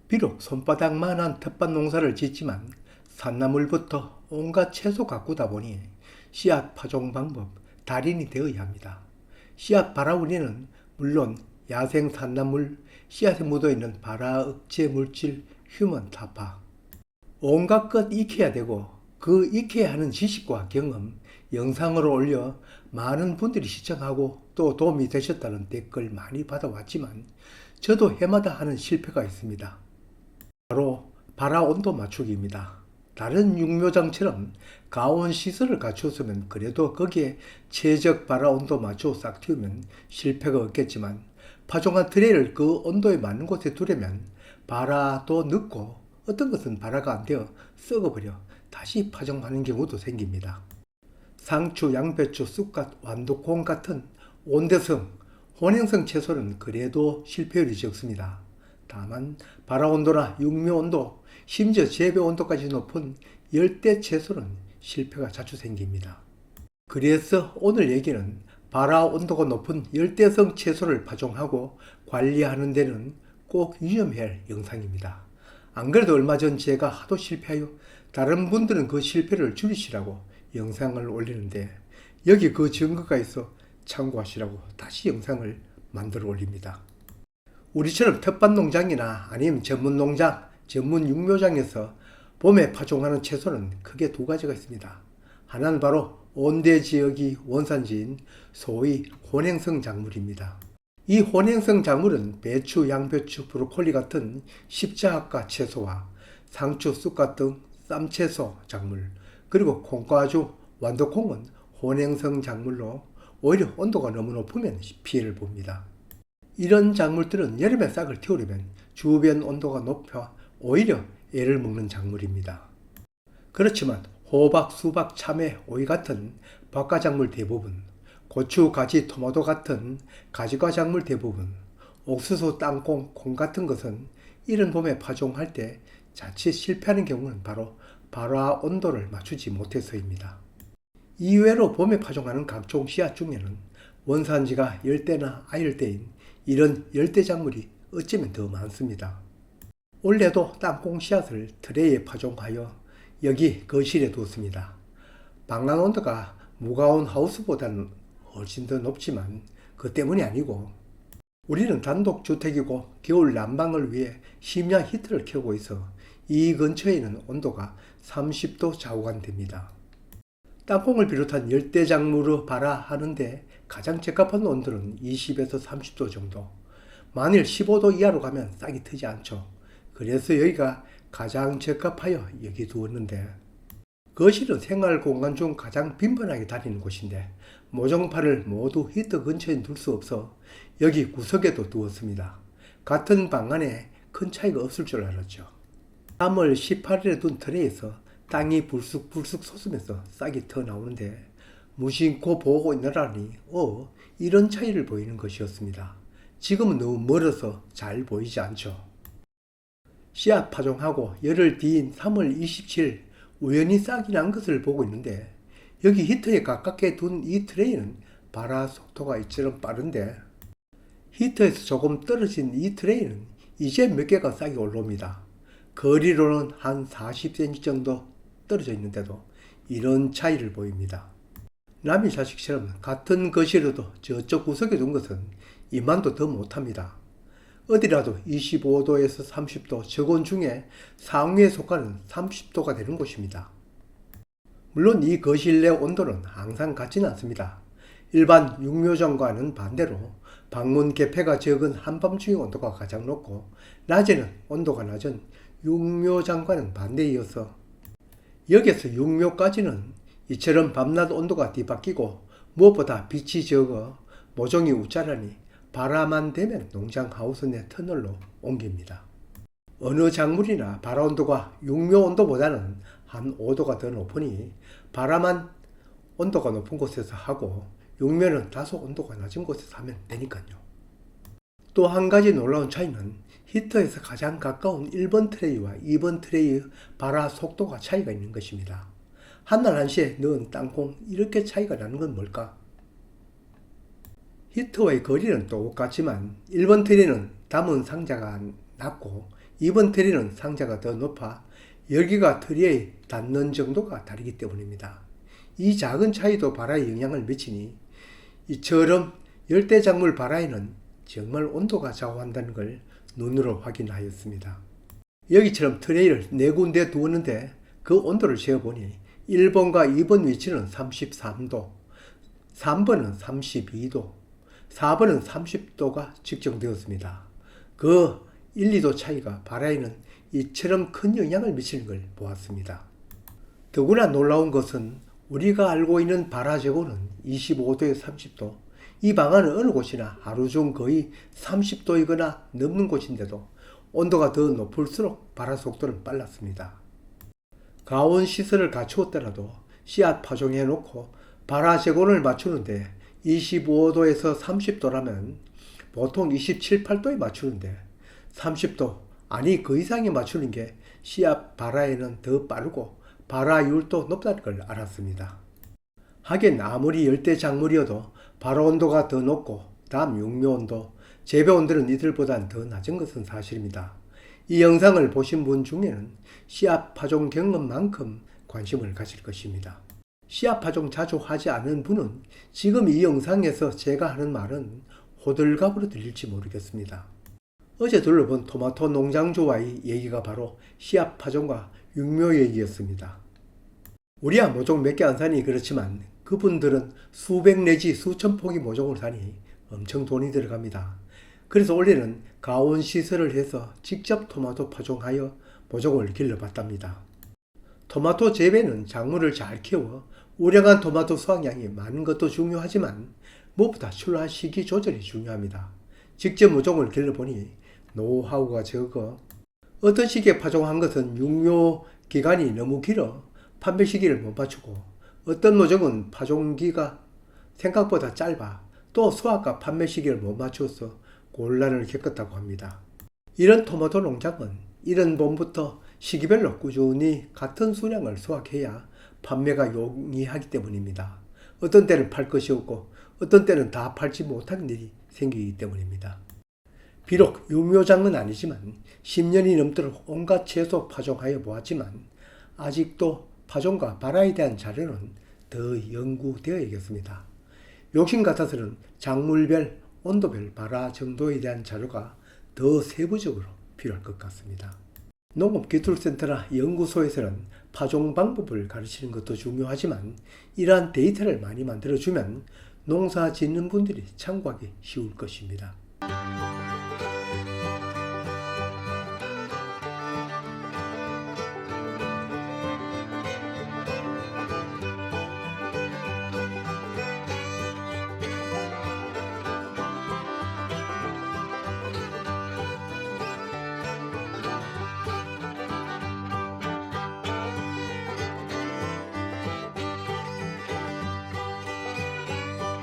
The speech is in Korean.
비록 손바닥만한 텃밭 농사를 짓지만 산나물부터 온갖 채소 가꾸다 보니 씨앗 파종 방법 달인이 되어야 합니다. 씨앗 발화우리는 물론 야생 산나물, 씨앗에 묻어있는 발화 억제 물질, 휴먼 타파 온갖 것 익혀야 되고 그 익혀야 하는 지식과 경험 영상으로 올려 많은 분들이 시청하고 또 도움이 되셨다는 댓글 많이 받아왔지만 저도 해마다 하는 실패가 있습니다. 바로 발화 온도 맞추기입니다. 다른 육묘장처럼 가온 시설을 갖추었으면 그래도 거기에 최적 발화 온도 맞추어 싹 틔우면 실패가 없겠지만 파종한 트레이를 그 온도에 맞는 곳에 두려면 발화도 늦고 어떤 것은 발화가 안 되어 썩어버려 다시 파종하는 경우도 생깁니다. 상추, 양배추, 쑥갓, 완두콩 같은 온대성, 혼행성 채소는 그래도 실패율이 적습니다. 다만 발화 온도나 육묘 온도, 심지어 재배 온도까지 높은 열대 채소는 실패가 자주 생깁니다. 그래서 오늘 얘기는 발화 온도가 높은 열대성 채소를 파종하고 관리하는 데는 꼭 유념해야 할 영상입니다. 안 그래도 얼마 전 제가 하도 실패하여 다른 분들은 그 실패를 줄이시라고 영상을 올리는데 여기 그 증거가 있어 참고하시라고 다시 영상을 만들어 올립니다. 우리처럼 텃밭 농장이나 아니면 전문 농장, 전문 육묘장에서 봄에 파종하는 채소는 크게 두 가지가 있습니다. 하나는 바로 온대 지역이 원산지인 소위 혼행성 작물입니다. 이 혼행성 작물은 배추, 양배추, 브로콜리 같은 십자학과 채소와 상추, 쑥갓 등 쌈채소 작물, 그리고 콩가주, 완두콩은 혼행성 작물로 오히려 온도가 너무 높으면 피해를 봅니다. 이런 작물들은 여름에 싹을 틔우려면 주변 온도가 높아 오히려 애를 먹는 작물입니다. 그렇지만 호박, 수박, 참외, 오이 같은 박과 작물 대부분, 고추, 가지, 토마토 같은 가지과 작물 대부분, 옥수수, 땅콩, 콩 같은 것은 이른 봄에 파종할 때 자칫 실패하는 경우는 바로 발화 온도를 맞추지 못해서입니다. 이외로 봄에 파종하는 각종 씨앗 중에는 원산지가 열대나 아열대인 이런 열대 작물이 어쩌면 더 많습니다. 올해도 땅콩 씨앗을 트레이에 파종하여 여기 거실에 두었습니다. 방랑 온도가 무가온 하우스보다는 훨씬 더 높지만 그 때문이 아니고 우리는 단독주택이고 겨울 난방을 위해 심야 히터를 켜고 있어 이 근처에는 온도가 30도 좌우간 됩니다. 땅콩을 비롯한 열대작물을 발화하는데 가장 적합한 온도는 20에서 30도 정도. 만일 15도 이하로 가면 싹이 트지 않죠. 그래서 여기가 가장 적합하여 여기 두었는데 거실은 생활 공간 중 가장 빈번하게 다니는 곳인데 모종파를 모두 히터 근처에 둘 수 없어 여기 구석에도 두었습니다. 같은 방 안에 큰 차이가 없을 줄 알았죠. 3월 18일에 둔 트레이에서 땅이 불쑥불쑥 솟으면서 싹이 터 나오는데 무심코 보고 있느라니 이런 차이를 보이는 것이었습니다. 지금은 너무 멀어서 잘 보이지 않죠. 씨앗 파종하고 열흘 뒤인 3월 27일 우연히 싹이 난 것을 보고 있는데 여기 히터에 가깝게 둔 이 트레이는 발화 속도가 이처럼 빠른데 히터에서 조금 떨어진 이 트레이는 이제 몇 개가 싹이 올라옵니다. 거리로는 한 40cm 정도 떨어져 있는데도 이런 차이를 보입니다. 남의 자식처럼 같은 거실에도 저쪽 구석에 둔 것은 이만도 더 못합니다. 어디라도 25도에서 30도 저온 중에 상위에 속하는 30도가 되는 곳입니다. 물론 이 거실 내 온도는 항상 같지는 않습니다. 일반 육묘장과는 반대로 방문 개폐가 적은 한밤중의 온도가 가장 높고 낮에는 온도가 낮은 육묘장과는 반대이어서 여기서 육묘까지는 이처럼 밤낮 온도가 뒤바뀌고 무엇보다 빛이 적어 모종이 우짜라니 발화만 되면 농장 하우스 내 터널로 옮깁니다. 어느 작물이나 발화 온도가 육묘 온도보다는 한 5도가 더 높으니 발화만 온도가 높은 곳에서 하고 육묘는 다소 온도가 낮은 곳에서 하면 되니까요. 또 한 가지 놀라운 차이는 히터에서 가장 가까운 1번 트레이와 2번 트레이의 발화 속도가 차이가 있는 것입니다. 한날 한시에 넣은 땅콩 이렇게 차이가 나는 건 뭘까? 히터와의 거리는 똑같지만 1번 트레이는 담은 상자가 낮고 이번 트리는 상자가 더 높아 열기가 트리에 닿는 정도가 다르기 때문입니다. 이 작은 차이도 발화에 영향을 미치니 이처럼 열대작물 발화에는 정말 온도가 좌우한다는 걸 눈으로 확인하였습니다. 여기처럼 트레이를 4군데 두었는데 그 온도를 재어보니 1번과 2번 위치는 33도, 3번은 32도, 4번은 30도가 측정되었습니다. 그 1, 2도 차이가 발화에는 이처럼 큰 영향을 미치는 걸 보았습니다. 더구나 놀라운 것은 우리가 알고 있는 발화 제고는 25도에서 30도, 이 방안은 어느 곳이나 하루 중 거의 30도이거나 넘는 곳인데도 온도가 더 높을수록 발화 속도는 빨랐습니다. 가온 시설을 갖추었더라도 씨앗 파종해 놓고 발화 제고를 맞추는데 25도에서 30도라면 보통 27, 8도에 맞추는데 30도, 아니 그 이상에 맞추는 게 씨앗 발화에는 더 빠르고 발화율도 높다는 걸 알았습니다. 하긴 아무리 열대 작물이어도 발화 온도가 더 높고 다음 육묘 온도, 재배 온도는 이들보다 더 낮은 것은 사실입니다. 이 영상을 보신 분 중에는 씨앗 파종 경험만큼 관심을 가질 것입니다. 씨앗 파종 자주 하지 않은 분은 지금 이 영상에서 제가 하는 말은 호들갑으로 들릴지 모르겠습니다. 어제 둘러본 토마토 농장주와의 얘기가 바로 씨앗 파종과 육묘 얘기였습니다. 우리야 모종 몇 개 안 사니 그렇지만 그분들은 수백 내지 수천 포기 모종을 사니 엄청 돈이 들어갑니다. 그래서 올해는 가온 시설을 해서 직접 토마토 파종하여 모종을 길러봤답니다. 토마토 재배는 작물을 잘 키워 우량한 토마토 수확량이 많은 것도 중요하지만 무엇보다 출하 시기 조절이 중요합니다. 직접 모종을 길러보니 노하우가 적어 어떤 시기에 파종한 것은 육묘 기간이 너무 길어 판매 시기를 못 맞추고 어떤 모종은 파종기가 생각보다 짧아 또 수확과 판매 시기를 못 맞춰서 곤란을 겪었다고 합니다. 이런 토마토 농장은 이른 봄부터 시기별로 꾸준히 같은 수량을 수확해야 판매가 용이하기 때문입니다. 어떤 때는 팔 것이 없고 어떤 때는 다 팔지 못하는 일이 생기기 때문입니다. 비록 유묘장은 아니지만 10년이 넘도록 온갖 채소 파종하여 보았지만 아직도 파종과 발화에 대한 자료는 더 연구되어야겠습니다. 욕심 같아서는 작물별, 온도별 발화 정도에 대한 자료가 더 세부적으로 필요할 것 같습니다. 농업기술센터나 연구소에서는 파종 방법을 가르치는 것도 중요하지만 이러한 데이터를 많이 만들어주면 농사 짓는 분들이 참고하기 쉬울 것입니다.